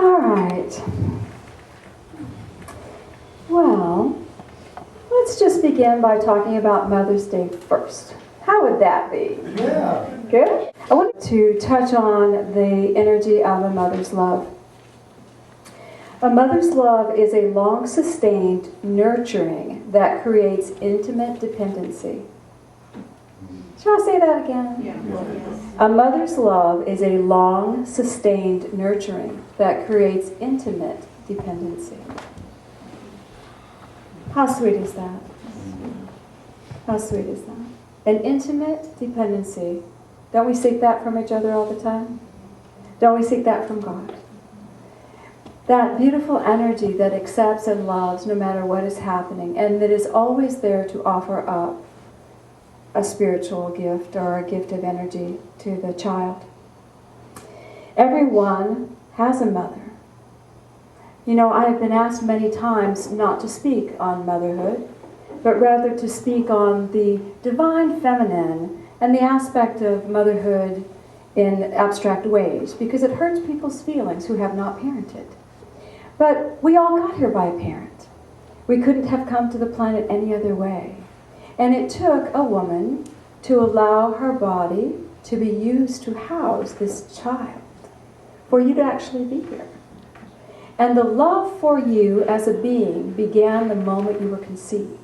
All right. Well, let's just begin by talking about Mother's Day first. How would that be? Yeah. Good? I wanted to touch on the energy of a mother's love. A mother's love is a long-sustained nurturing that creates intimate dependency. Shall I say that again? Yeah. A mother's love is a long-sustained nurturing that creates intimate dependency. How sweet is that? How sweet is that? An intimate dependency. Don't we seek that from each other all the time? Don't we seek that from God? That beautiful energy that accepts and loves no matter what is happening, and that is always there to offer up a spiritual gift or a gift of energy to the child. Everyone has a mother. You know, I have been asked many times not to speak on motherhood, but rather to speak on the divine feminine and the aspect of motherhood in abstract ways, because it hurts people's feelings who have not parented. But we all got here by a parent. We couldn't have come to the planet any other way. And it took a woman to allow her body to be used to house this child, for you to actually be here. And the love for you as a being began the moment you were conceived.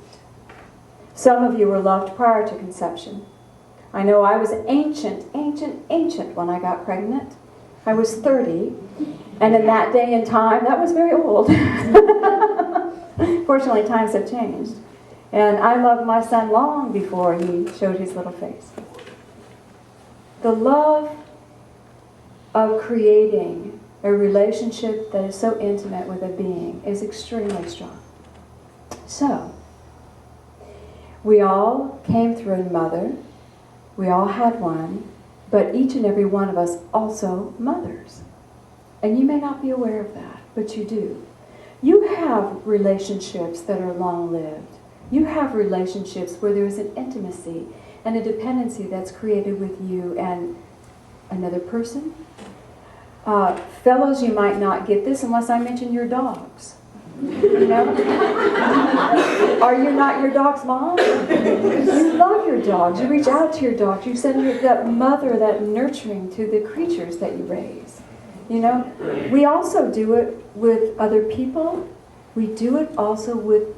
Some of you were loved prior to conception. I know I was ancient when I got pregnant. I was 30, and in that day and time, that was very old. Fortunately, times have changed. And I loved my son long before he showed his little face. The love of creating a relationship that is so intimate with a being is extremely strong. So, we all came through a mother. We all had one. But each and every one of us also mothers. And you may not be aware of that, but you do. You have relationships that are long-lived. You have relationships where there is an intimacy and a dependency that's created with you and another person. Fellows, you might not get this unless I mention your dogs. You know? Are you not your dog's mom? You love your dogs. You reach out to your dogs. You send that mother, that nurturing to the creatures that you raise. You know? We also do it with other people. We do it also with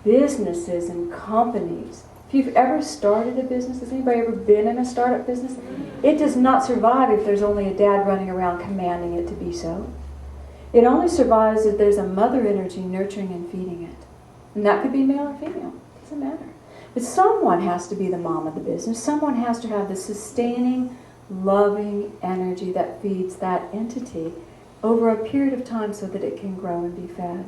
businesses and companies. If you've ever started a business, has anybody ever been in a startup business? It does not survive if there's only a dad running around commanding it to be so. It only survives if there's a mother energy nurturing and feeding it. And that could be male or female. It doesn't matter. But someone has to be the mom of the business. Someone has to have the sustaining, loving energy that feeds that entity over a period of time so that it can grow and be fed.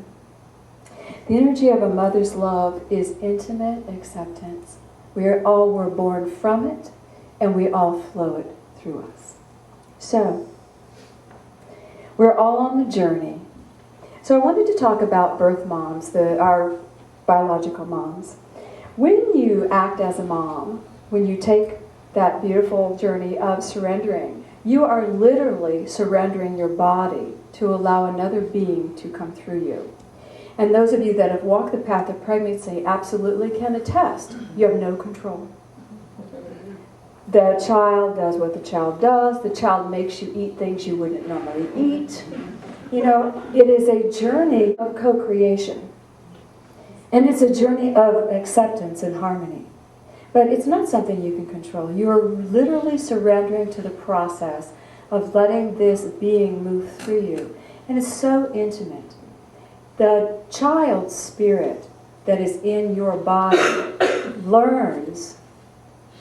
The energy of a mother's love is intimate acceptance. We all were born from it, and we all flow it through us. So, we're all on the journey. So I wanted to talk about birth moms, our biological moms. When you act as a mom, when you take that beautiful journey of surrendering, you are literally surrendering your body to allow another being to come through you. And those of you that have walked the path of pregnancy absolutely can attest. You have no control. The child does what the child does. The child makes you eat things you wouldn't normally eat. You know, it is a journey of co-creation. And it's a journey of acceptance and harmony. But it's not something you can control. You are literally surrendering to the process of letting this being move through you. And it's so intimate. The child's spirit that is in your body learns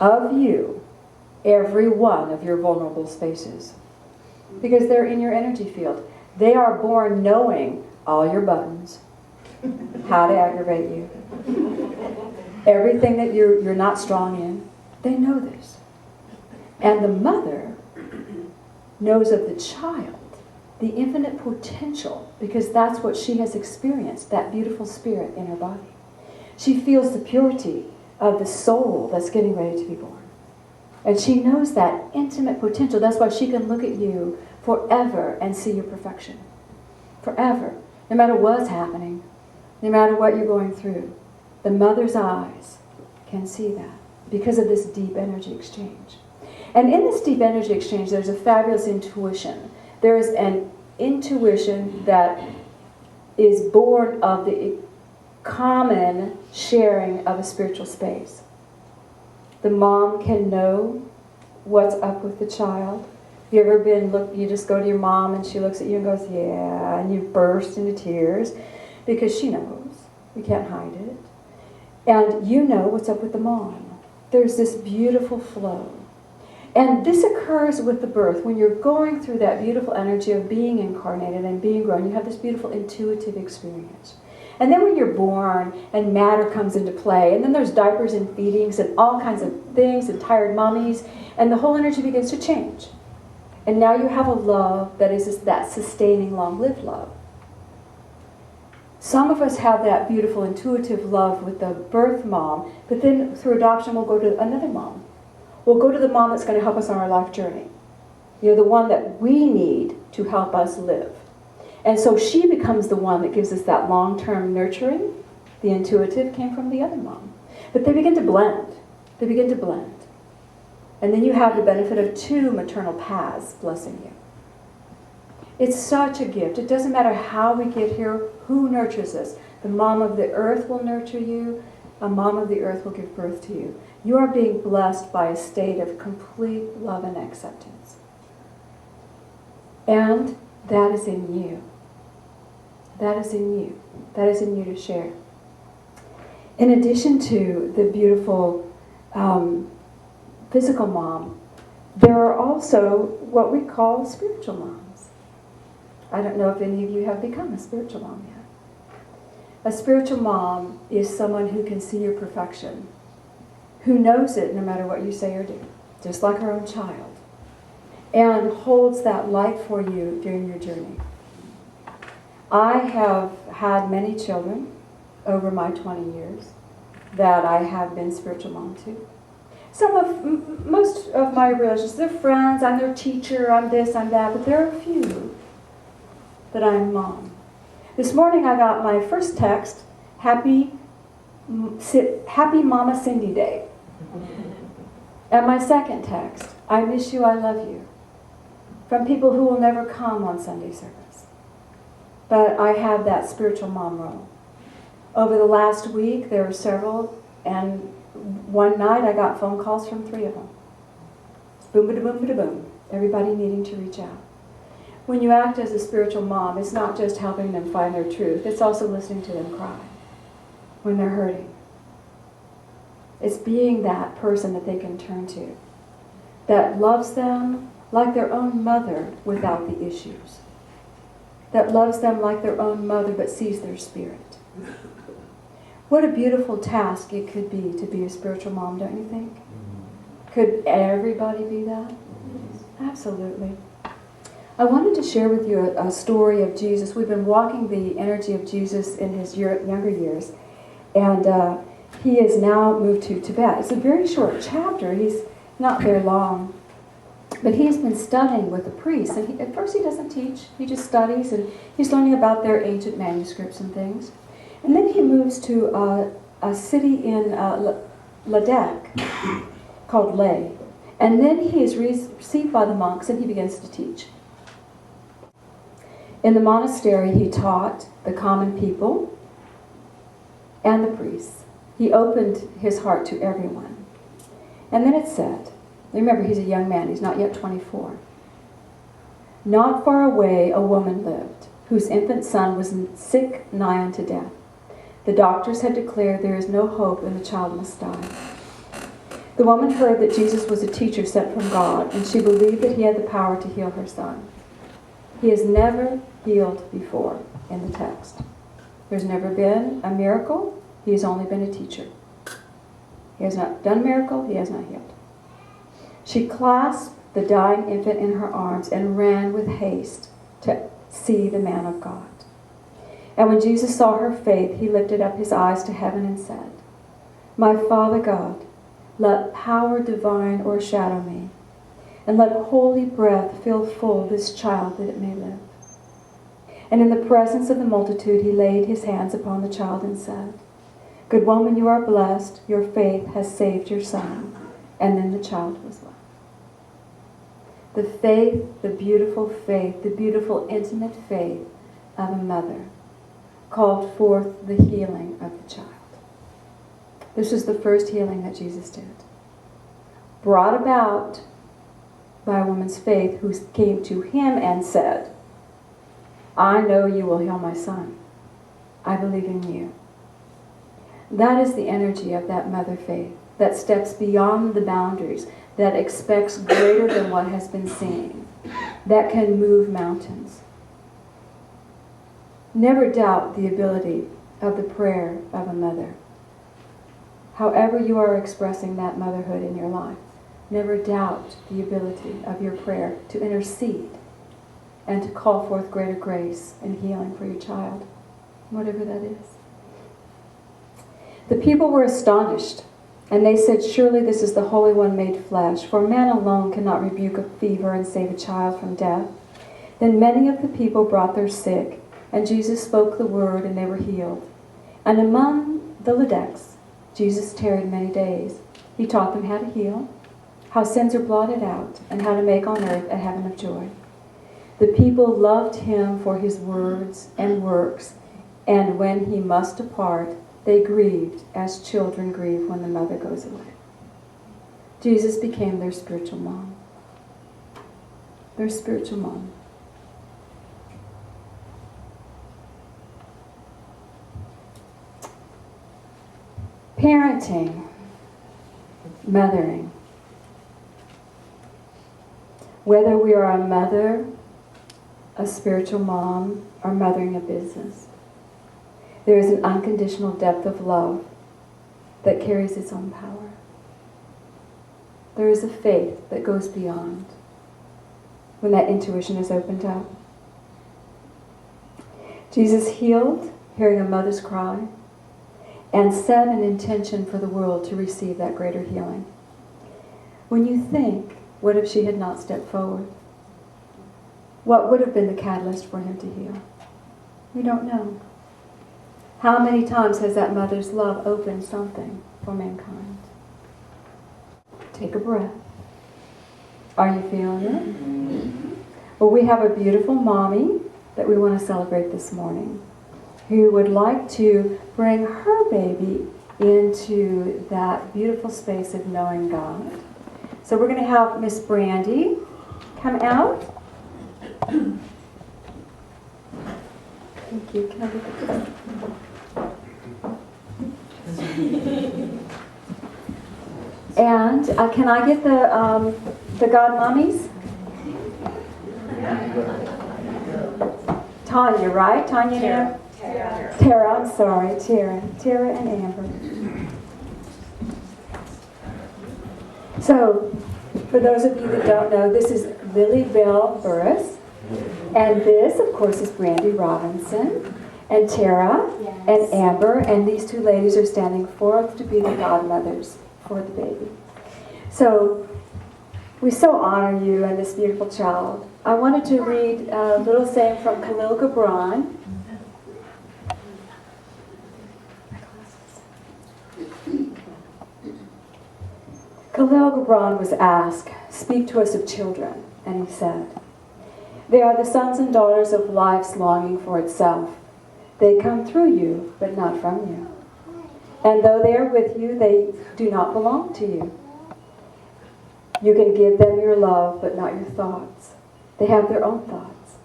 of you every one of your vulnerable spaces. Because they're in your energy field. They are born knowing all your buttons, how to aggravate you. Everything that you're not strong in, they know this. And the mother knows of the child, the infinite potential, because that's what she has experienced, that beautiful spirit in her body. She feels the purity of the soul that's getting ready to be born. And she knows that intimate potential. That's why she can look at you forever and see your perfection. forever. No matter what's happening, no matter what you're going through, the mother's eyes can see that because of this deep energy exchange. And in this deep energy exchange, there's a fabulous intuition. There is an intuition that is born of the common sharing of a spiritual space. The mom can know what's up with the child. You ever been, you just go to your mom and she looks at you and goes, yeah, and you burst into tears because she knows. You can't hide it. And you know what's up with the mom. There's this beautiful flow. And this occurs with the birth. When you're going through that beautiful energy of being incarnated and being grown, you have this beautiful intuitive experience. And then when you're born and matter comes into play, and then there's diapers and feedings and all kinds of things and tired mommies, and the whole energy begins to change. And now you have a love that is that sustaining, long-lived love. Some of us have that beautiful intuitive love with the birth mom, but then through adoption we'll go to another mom. We'll go to the mom that's going to help us on our life journey. You know, the one that we need to help us live. And so she becomes the one that gives us that long-term nurturing. The intuitive came from the other mom. But they begin to blend. They begin to blend. And then you have the benefit of two maternal paths blessing you. It's such a gift. It doesn't matter how we get here, who nurtures us. The mom of the earth will nurture you. A mom of the earth will give birth to you. You are being blessed by a state of complete love and acceptance. And that is in you. That is in you. That is in you to share. In addition to the beautiful physical mom, there are also what we call spiritual moms. I don't know if any of you have become a spiritual mom yet. A spiritual mom is someone who can see your perfection, who knows it no matter what you say or do, just like her own child, and holds that light for you during your journey. I have had many children over my 20 years that I have been spiritual mom to. Most of my relatives, they're friends, I'm their teacher, I'm this, I'm that, but there are a few that I'm mom. This morning I got my first text, Happy Mama Cindy Day. And my second text, I miss you, I love you, from people who will never come on Sunday service. But I have that spiritual mom role. Over the last week, there were several, and one night I got phone calls from 3 of them. Boom-ba-da-boom-ba-da-boom. Everybody needing to reach out. When you act as a spiritual mom, it's not just helping them find their truth, it's also listening to them cry when they're hurting. It's being that person that they can turn to, that loves them like their own mother without the issues, that loves them like their own mother but sees their spirit. What a beautiful task it could be to be a spiritual mom, don't you think? Could everybody be that? Absolutely. I wanted to share with you a story of Jesus. We've been walking the energy of Jesus in his younger years, and he has now moved to Tibet. It's a very short chapter. He's not very long. But he's been studying with the priests. And at first he doesn't teach. He just studies, and he's learning about their ancient manuscripts and things. And then he moves to a city in Ladakh called Leh. And then he is received by the monks, and he begins to teach. In the monastery, he taught the common people and the priests. He opened his heart to everyone. And then it said, remember, he's a young man, he's not yet 24. Not far away, a woman lived, whose infant son was sick nigh unto death. The doctors had declared there is no hope and the child must die. The woman heard that Jesus was a teacher sent from God, and she believed that he had the power to heal her son. He has never healed before in the text. There's never been a miracle. He has only been a teacher. He has not done a miracle. He has not healed. She clasped the dying infant in her arms and ran with haste to see the man of God. And when Jesus saw her faith, he lifted up his eyes to heaven and said, My Father God, let power divine o'ershadow me, and let holy breath fill full this child that it may live. And in the presence of the multitude, he laid his hands upon the child and said, "Good woman, you are blessed. Your faith has saved your son." And then the child was well. The faith, the beautiful intimate faith of a mother called forth the healing of the child. This was the first healing that Jesus did. Brought about by a woman's faith who came to him and said, "I know you will heal my son. I believe in you." That is the energy of that mother faith that steps beyond the boundaries, that expects greater than what has been seen, that can move mountains. Never doubt the ability of the prayer of a mother. However you are expressing that motherhood in your life, never doubt the ability of your prayer to intercede and to call forth greater grace and healing for your child, whatever that is. The people were astonished, and they said, "Surely this is the Holy One made flesh, for man alone cannot rebuke a fever and save a child from death." Then many of the people brought their sick, and Jesus spoke the word, and they were healed. And among the Lidecs, Jesus tarried many days. He taught them how to heal, how sins are blotted out, and how to make on earth a heaven of joy. The people loved him for his words and works, and when he must depart, they grieved as children grieve when the mother goes away. Jesus became their spiritual mom. Their spiritual mom. Parenting, mothering. Whether we are a mother, a spiritual mom, or mothering a business, there is an unconditional depth of love that carries its own power. There is a faith that goes beyond when that intuition is opened up. Jesus healed, hearing a mother's cry, and set an intention for the world to receive that greater healing. When you think, what if she had not stepped forward? What would have been the catalyst for him to heal? We don't know. How many times has that mother's love opened something for mankind? Take a breath. Are you feeling it? Well, we have a beautiful mommy that we want to celebrate this morning, who would like to bring her baby into that beautiful space of knowing God. So we're going to have Miss Brandy come out. Thank you. Can I look at this? And can I get the God mommies? Tanya, right? Tanya and Tara, I'm sorry, Tara and Amber. So, for those of you that don't know, this is Lily Bell Burris, and this, of course, is Brandy Robinson, and Tara and Amber, and these two ladies are standing forth to be the godmothers for the baby. So, we so honor you and this beautiful child. I wanted to read a little saying from Khalil Gibran. Khalil Gibran was asked, "Speak to us of children," and he said, "They are the sons and daughters of life's longing for itself. They come through you, but not from you. And though they are with you, they do not belong to you. You can give them your love, but not your thoughts. They have their own thoughts.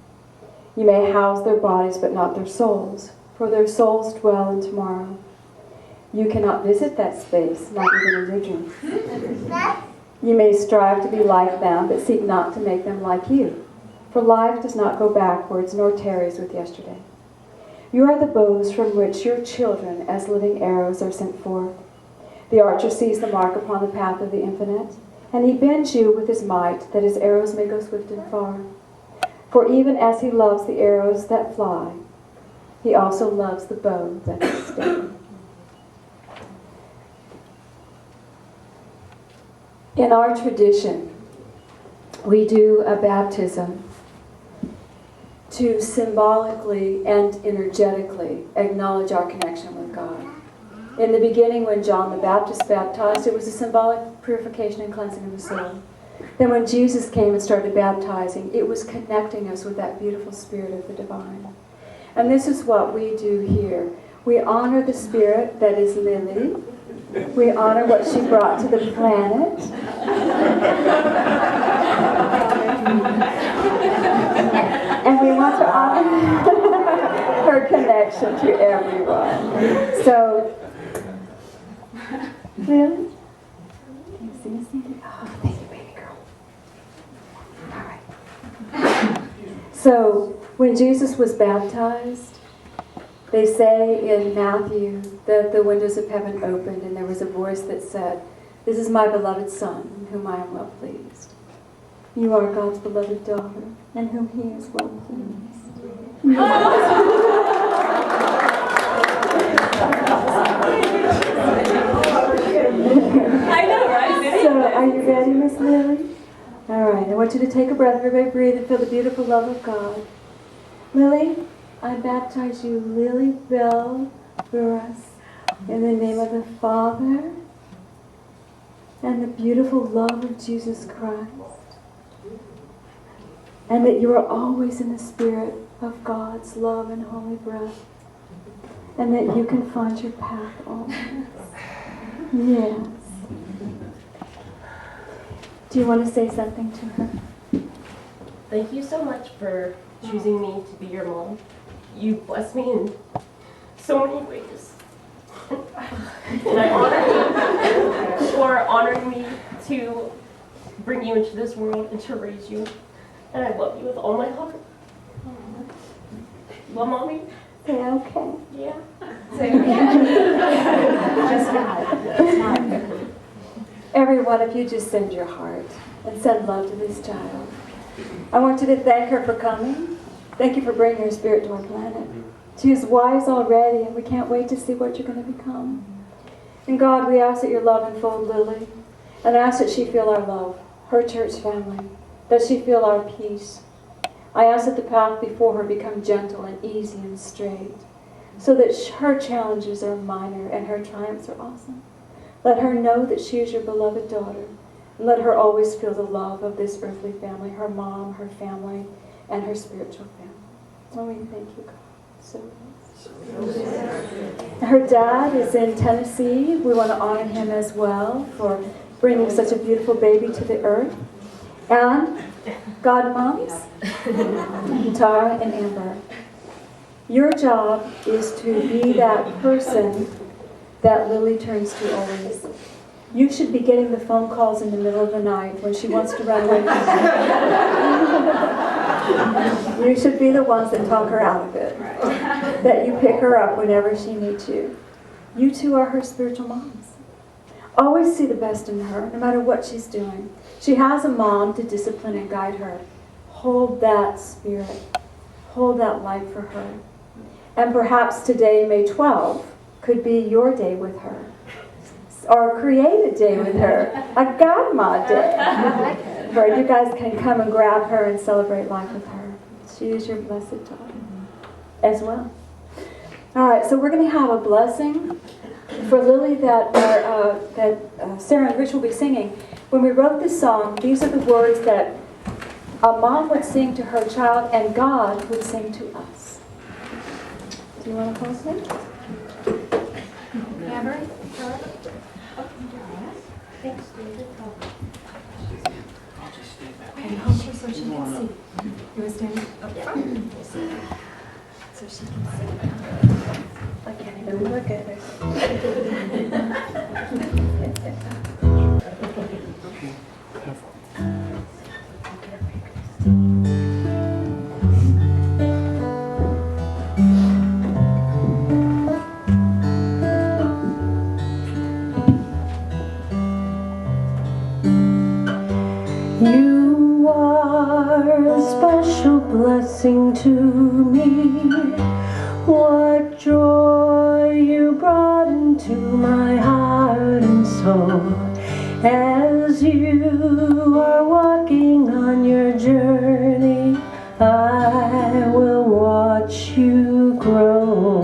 You may house their bodies, but not their souls, for their souls dwell in tomorrow. You cannot visit that space, not even in your dreams. You may strive to be like them, but seek not to make them like you, for life does not go backwards, nor tarries with yesterday. You are the bows from which your children, as living arrows, are sent forth. The archer sees the mark upon the path of the infinite, and he bends you with his might, that his arrows may go swift and far. For even as he loves the arrows that fly, he also loves the bow that is steady." In our tradition, we do a baptism to symbolically and energetically acknowledge our connection with God. In the beginning, when John the Baptist baptized, it was a symbolic purification and cleansing of the soul. Then when Jesus came and started baptizing, it was connecting us with that beautiful spirit of the divine. And this is what we do here. We honor the spirit that is Lily. We honor what she brought to the planet. And we want to honor her connection to everyone. So, Lily? Can you sing a song? Oh, thank you, baby girl. All right. So, when Jesus was baptized, they say in Matthew that the windows of heaven opened and there was a voice that said, "This is my beloved Son, in whom I am well pleased." You are God's beloved daughter, in whom He is well pleased. I know, right? So, are you ready, Miss Lily? All right, I want you to take a breath. Everybody breathe and feel the beautiful love of God. Lily, I baptize you, Lily Bell Burris, in the name of the Father and the beautiful love of Jesus Christ, and that you are always in the spirit of God's love and holy breath, and that you can find your path always. Yes. Do you want to say something to her? Thank you so much for choosing me to be your mom. You bless me in so many ways. And I honor you for honoring me to bring you into this world and to raise you. And I love you with all my heart. Well, Mommy? Say okay. Yeah. Say okay. Every one of you just send your heart and send love to this child. I want you to thank her for coming. Thank you for bringing her spirit to our planet. She is wise already, and we can't wait to see what you're going to become. And God, we ask that your love enfold Lily, and ask that she feel our love, her church family, that she feel our peace. I ask that the path before her become gentle and easy and straight, so that her challenges are minor and her triumphs are awesome. Let her know that she is your beloved daughter, and let her always feel the love of this earthly family, her mom, her family, and her spiritual family. And we thank you, God. So her dad is in Tennessee. We want to honor him as well for bringing such a beautiful baby to the earth. And godmoms, Tara and Amber, your job is to be that person that Lily turns to always. You should be getting the phone calls in the middle of the night when she wants to run away from you. You should be the ones that talk her out of it. That you pick her up whenever she needs you. You two are her spiritual moms. Always see the best in her, no matter what she's doing. She has a mom to discipline and guide her. Hold that spirit. Hold that light for her. And perhaps today, May 12th, could be your day with her. Or create a day with her. A Godma day. Where you guys can come and grab her and celebrate life with her. She is your blessed daughter as well. All right, so we're going to have a blessing for Lily that Sarah and Rich will be singing. When we wrote this song, these are the words that a mom would sing to her child and God would sing to us. Do you want to close it? Amber? Thanks, David. Okay, hold her so she can see. You want to stand up front? So she can see. I can't even look at her. You are a special blessing to me. What joy you brought into my heart and soul. As you are walking on your journey, I will you grow.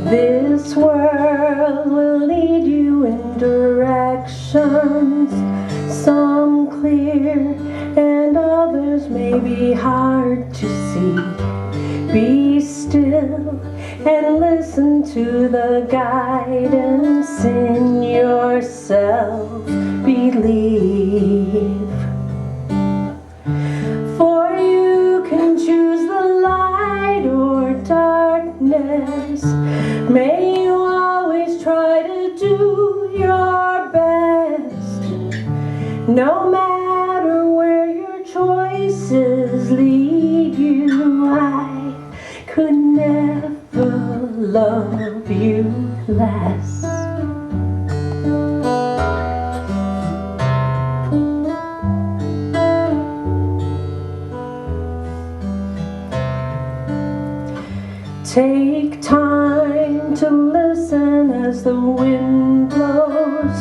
This world will lead you in directions, some clear and others may be hard to see. Be still and listen to the guidance in yourself. Believe. For you can choose the light or darkness. May you always try to do your best. No matter where your choices lead you, I could never love you less. Take time to listen as the wind blows.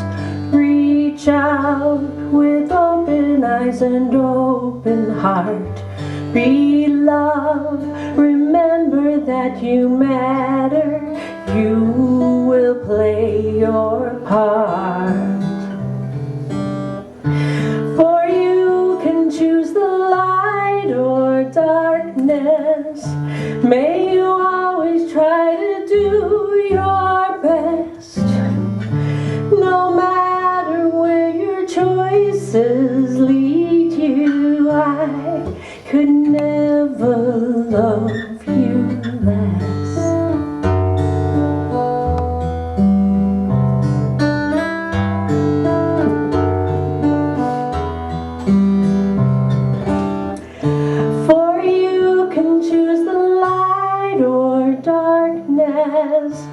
Reach out with open eyes and open heart. Be loved, remember that you matter. You will play your part. For you can choose the light or darkness. May you always try to do your best. No matter where your choices lead you, I could never love you less. For you can choose the light or darkness.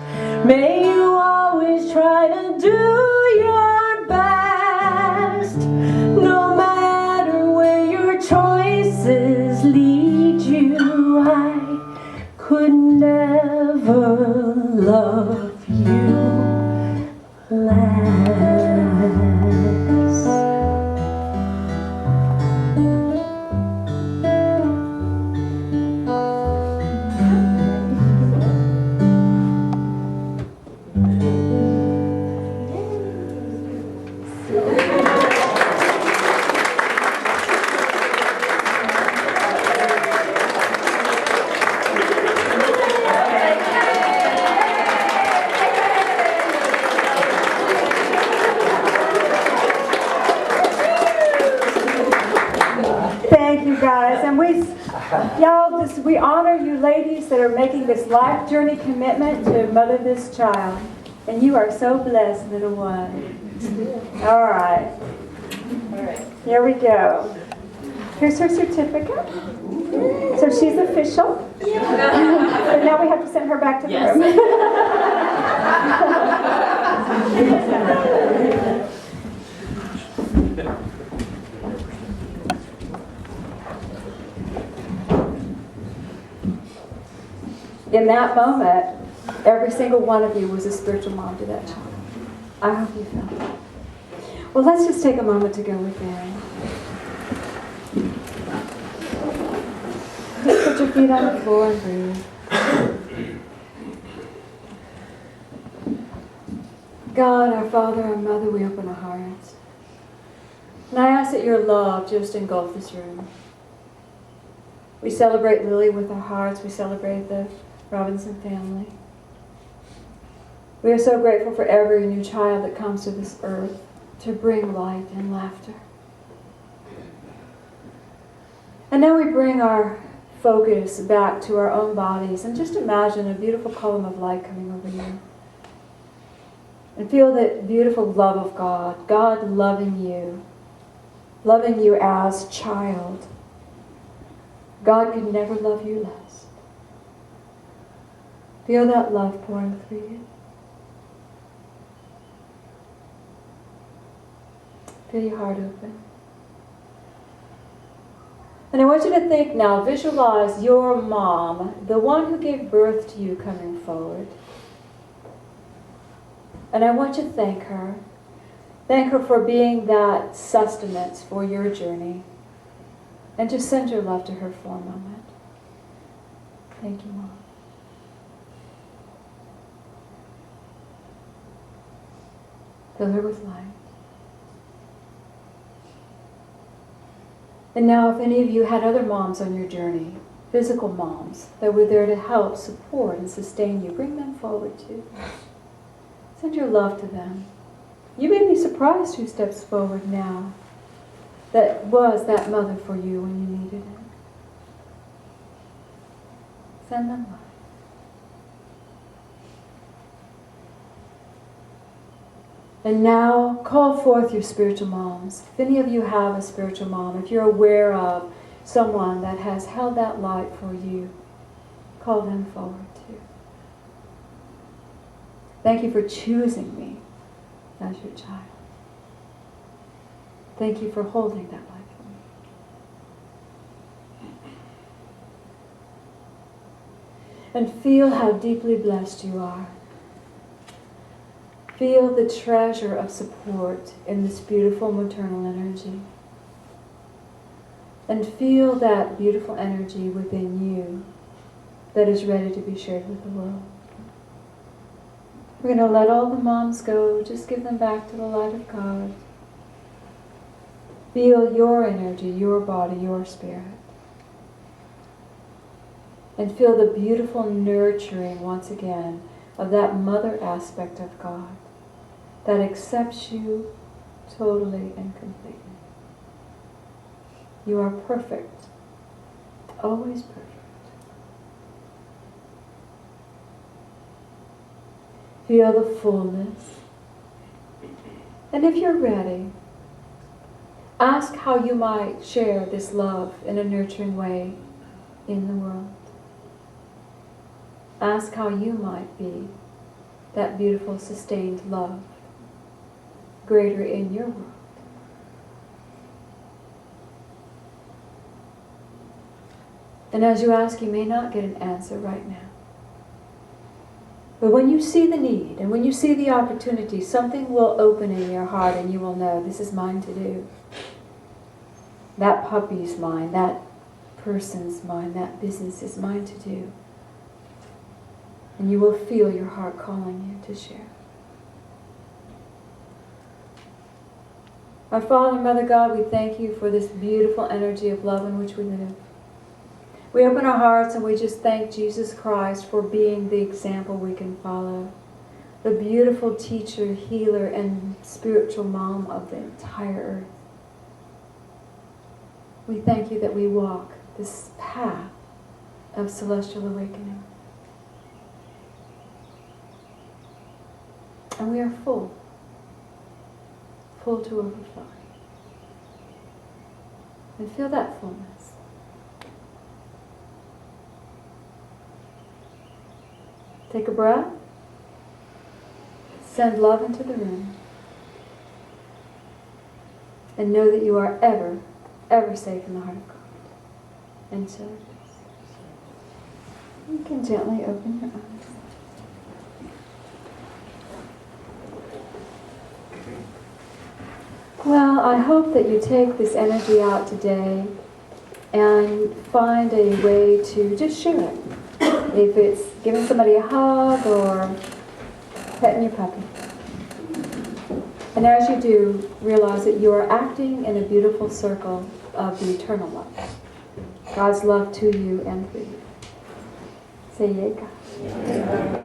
May you always try to do your best. No matter where your choices lead you, I could never love you less. Thank you guys, and we honor you ladies that are making this life journey commitment to mother this child, and you are so blessed, little one. All right, here we go. Here's her certificate. So she's official. But now we have to send her back to the room. In that moment, every single one of you was a spiritual mom to that child. I hope you felt it. Well, let's just take a moment to go within. Just put your feet on the floor and breathe. God, our Father, our Mother, we open our hearts. And I ask that your love just engulf this room. We celebrate Lily with our hearts. We celebrate the Robinson family. We are so grateful for every new child that comes to this earth to bring light and laughter. And now we bring our focus back to our own bodies and just imagine a beautiful column of light coming over you. And feel that beautiful love of God, God loving you as child. God could never love you less. Feel that love pouring through you. Feel your heart open. And I want you to think now, visualize your mom, the one who gave birth to you, coming forward. And I want you to thank her. Thank her for being that sustenance for your journey. And just send your love to her for a moment. Thank you, Mom. Fill her with light. And now if any of you had other moms on your journey, physical moms, that were there to help, support, and sustain you, bring them forward too. Send your love to them. You may be surprised who steps forward now that was that mother for you when you needed it. Send them love. And now, call forth your spiritual moms. If any of you have a spiritual mom, if you're aware of someone that has held that light for you, call them forward too. Thank you for choosing me as your child. Thank you for holding that light for me. And feel how deeply blessed you are. Feel the treasure of support in this beautiful maternal energy. And feel that beautiful energy within you that is ready to be shared with the world. We're going to let all the moms go. Just give them back to the light of God. Feel your energy, your body, your spirit. And feel the beautiful nurturing once again of that mother aspect of God that accepts you totally and completely. You are perfect, always perfect. Feel the fullness. And if you're ready, ask how you might share this love in a nurturing way in the world. Ask how you might be that beautiful, sustained love greater in your world. And as you ask, you may not get an answer right now. But when you see the need and when you see the opportunity, something will open in your heart and you will know, this is mine to do. That puppy's mine, that person's mine, that business is mine to do. And you will feel your heart calling you to share. Our Father and Mother God, we thank you for this beautiful energy of love in which we live. We open our hearts and we just thank Jesus Christ for being the example we can follow. The beautiful teacher, healer, and spiritual mom of the entire earth. We thank you that we walk this path of celestial awakening. And we are full to overflowing. And feel that fullness. Take a breath. Send love into the room. And know that you are ever, ever safe in the heart of God. And so it is. You can gently open your eyes. Well, I hope that you take this energy out today and find a way to just share it. If it's giving somebody a hug or petting your puppy. And as you do, realize that you are acting in a beautiful circle of the eternal love. God's love to you and through you. Say yay, God.